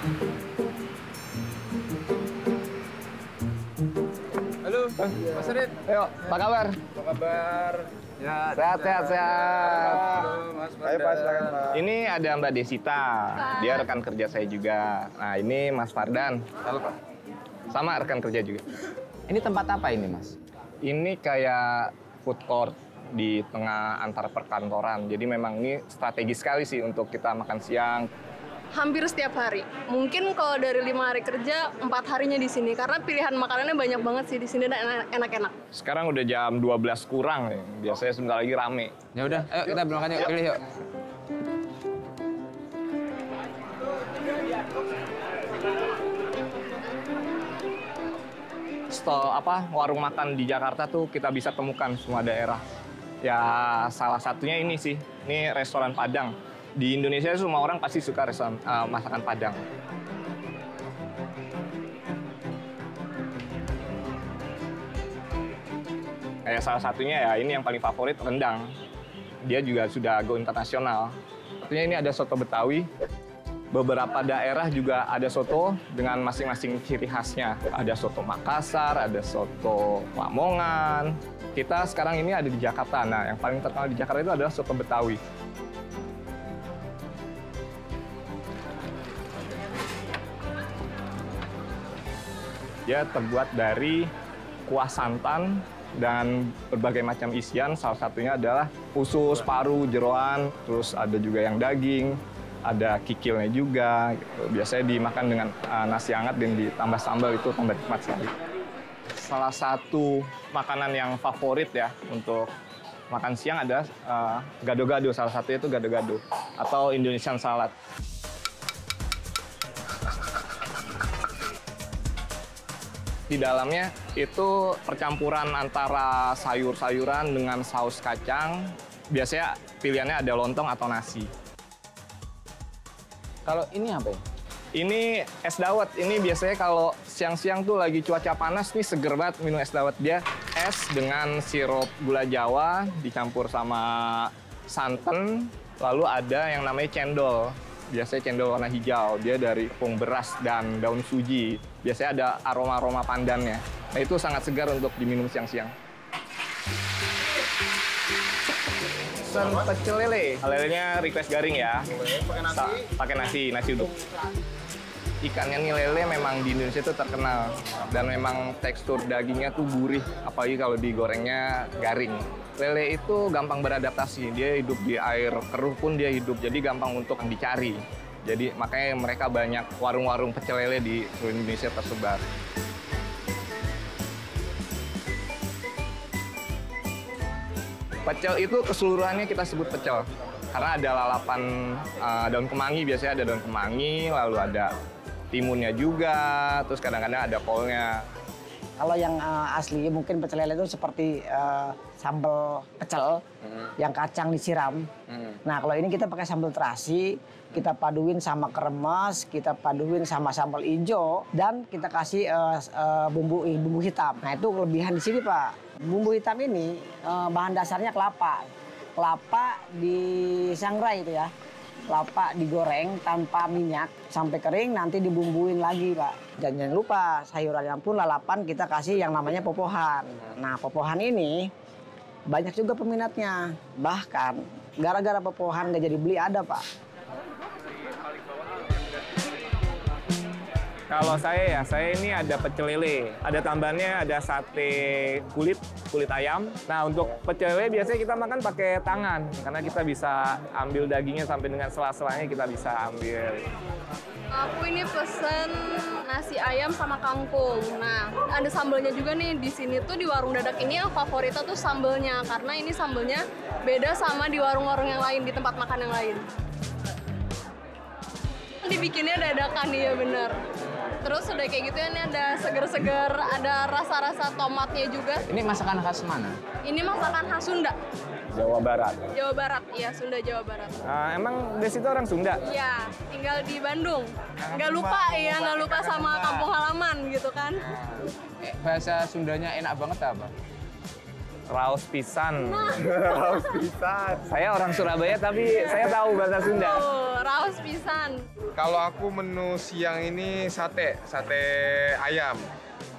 Halo, Mas Rit. Ayo, apa kabar? Apa kabar? Ya, sehat. Halo, Mas Ayo Pak, silakan Pak. Ini ada Mbak Desita, dia rekan kerja saya juga. Nah, ini Mas Fardan. Halo, Pak. Sama rekan kerja juga. Ini tempat apa ini, Mas? Ini kayak food court di tengah antara perkantoran. Jadi memang ini strategis sekali sih untuk kita makan siang. Hampir setiap hari. Mungkin kalau dari 5 hari kerja, 4 harinya di sini. Karena pilihan makanannya banyak banget sih di sini dan enak-enak. Sekarang udah jam 12 kurang nih. Biasanya sebentar lagi rame. Ya udah, ayo kita berangkat yuk. Pilih yuk. Warung makan di Jakarta tuh kita bisa temukan semua daerah. Ya salah satunya ini sih, ini restoran Padang. Di Indonesia semua orang pasti suka restoran masakan Padang. Kayak salah satunya ya ini yang paling favorit rendang. Dia juga sudah go internasional. Satunya ini ada soto Betawi. Beberapa daerah juga ada soto dengan masing-masing ciri khasnya. Ada soto Makassar, ada soto Lamongan. Kita sekarang ini ada di Jakarta. Nah, yang paling terkenal di Jakarta itu adalah soto Betawi. Dia terbuat dari kuah santan dan berbagai macam isian. Salah satunya adalah usus, paru, jeroan, terus ada juga yang daging. Ada kikilnya juga, gitu. Biasanya dimakan dengan nasi hangat dan ditambah sambal, itu tambah nikmat sekali. Salah satu makanan yang favorit ya untuk makan siang adalah gado-gado, salah satunya itu gado-gado atau Indonesian salad. Di dalamnya itu percampuran antara sayur-sayuran dengan saus kacang. Biasanya pilihannya ada lontong atau nasi. Kalau ini apa ya? Ini es dawet. Ini biasanya kalau siang-siang tuh lagi cuaca panas nih seger banget minum es dawet. Dia es dengan sirup gula Jawa dicampur sama santan. Lalu ada yang namanya cendol. Biasanya cendol warna hijau. Dia dari tepung beras dan daun suji. Biasanya ada aroma-aroma pandannya. Nah, itu sangat segar untuk diminum siang-siang. Pesen pecel lele. Lelenya request garing ya. Pakai nasi uduk. Ikannya nih lele memang di Indonesia itu terkenal dan memang tekstur dagingnya tuh gurih, apalagi kalau digorengnya garing. Lele itu gampang beradaptasi, dia hidup di air keruh pun dia hidup, jadi gampang untuk dicari. Jadi makanya mereka banyak warung-warung pecel lele di seluruh Indonesia tersebar. Pecel itu keseluruhannya kita sebut pecel. Karena ada lalapan daun kemangi, biasanya ada daun kemangi, lalu ada timunnya juga, terus kadang-kadang ada kolnya. Kalau yang asli mungkin pecel lele itu seperti sambal pecel yang kacang disiram. Nah kalau ini kita pakai sambal terasi, kita paduin sama kremes, kita paduin sama sambal hijau, dan kita kasih bumbu hitam. Nah itu kelebihan di sini Pak. Bumbu hitam ini bahan dasarnya kelapa. Kelapa disangrai itu ya. Kelapa digoreng tanpa minyak sampai kering, nanti dibumbuin lagi Pak. Dan jangan lupa sayurannya pun lalapan kita kasih yang namanya popohan. Nah popohan ini banyak juga peminatnya. Bahkan gara-gara popohan nggak jadi beli ada Pak. Kalau saya ini ada pecel lele. Ada tambahannya, ada sate kulit ayam. Nah, untuk pecel lele biasanya kita makan pakai tangan. Karena kita bisa ambil dagingnya sampai dengan sela-selanya kita bisa ambil. Aku ini pesen nasi ayam sama kangkung. Nah, ada sambelnya juga nih. Di sini tuh di warung dadak ini yang favoritnya tuh sambelnya. Karena ini sambelnya beda sama di warung-warung yang lain, di tempat makan yang lain. Dibikinnya dadakan, iya bener. Terus udah kayak gitu ya, ini ada seger-seger, ada rasa-rasa tomatnya juga. Ini masakan khas mana? Ini masakan khas Sunda. Jawa Barat. Jawa Barat, iya Sunda Jawa Barat. Emang Des itu orang Sunda? Iya, tinggal di Bandung. Nggak lupa sama kampung halaman gitu kan. Bahasa Sundanya enak banget apa? Raos pisan. Raus pisan. Saya orang Surabaya tapi saya tahu bahasa Sunda. Oh, raos pisan. Kalau aku menu siang ini sate ayam.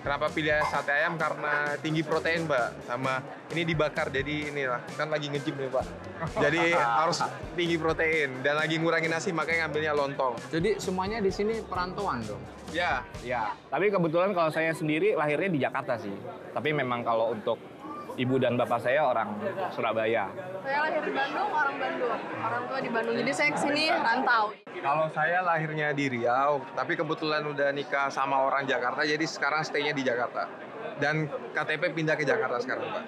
Kenapa pilih sate ayam? Karena tinggi protein, Mbak. Sama ini dibakar, jadi inilah kan lagi nge-gym nih, Pak. Jadi harus tinggi protein dan lagi ngurangin nasi, makanya ngambilnya lontong. Jadi semuanya di sini perantauan dong? Ya, Ya, tapi kebetulan kalau saya sendiri lahirnya di Jakarta sih. Tapi memang kalau untuk ibu dan bapak saya orang Surabaya. Saya lahir di Bandung, orang Bandung. Orang tua di Bandung, jadi saya kesini rantau. kalau saya lahirnya di Riau, tapi kebetulan udah nikah sama orang Jakarta, jadi sekarang stay-nya di Jakarta. Dan KTP pindah ke Jakarta sekarang, Pak.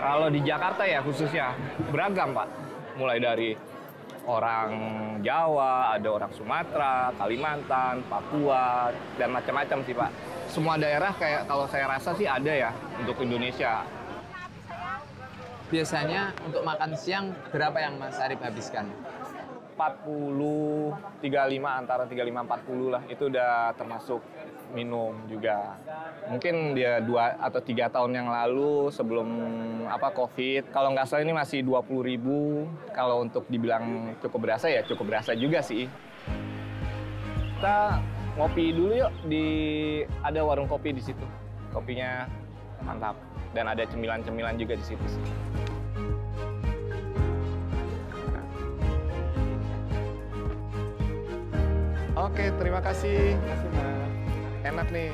Kalau di Jakarta ya khususnya beragam Pak. Mulai dari orang Jawa, ada orang Sumatera, Kalimantan, Papua, dan macam-macam sih Pak. Semua daerah kayak kalau saya rasa sih ada ya untuk Indonesia. Biasanya untuk makan siang berapa yang Mas Arif habiskan? 40, 35, antara 35-40 lah. Itu udah termasuk minum juga. Mungkin dia 2 atau 3 tahun yang lalu sebelum COVID. Kalau nggak salah ini masih 20.000. Kalau untuk dibilang cukup berasa ya cukup berasa juga sih. Kita ngopi dulu yuk ada warung kopi di situ. Kopinya mantap dan ada cemilan-cemilan juga di situ sih. Oke, terima kasih. Enak nih.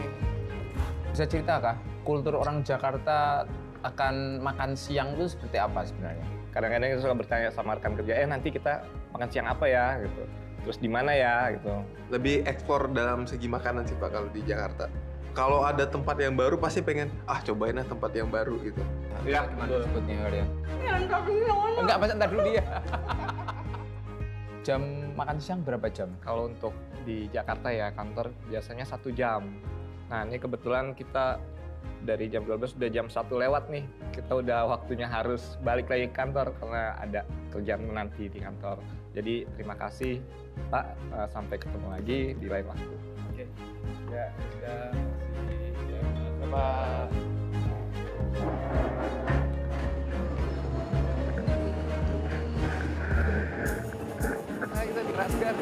Bisa cerita kah kultur orang Jakarta akan makan siang itu seperti apa sebenarnya? Kadang-kadang kita suka bertanya sama rekan kerja, nanti kita makan siang apa ya gitu. Terus di mana ya gitu. Lebih eksplor dalam segi makanan sih, Pak, kalau di Jakarta. Kalau ada tempat yang baru pasti pengen, cobain lah tempat yang baru gitu. Ya, Gimana sebutnya kalian? Enggak, masa ntar dulu dia. Jam makan siang berapa jam? kalau untuk di Jakarta ya kantor biasanya 1 jam. Nah ini kebetulan kita dari jam 12 udah jam 1 lewat nih. Kita udah waktunya harus balik lagi ke kantor karena ada kerjaan menanti di kantor. Jadi terima kasih Pak, sampai ketemu lagi di lain waktu. Oke. Ya, sudah. Pak. Kita dikeraskan.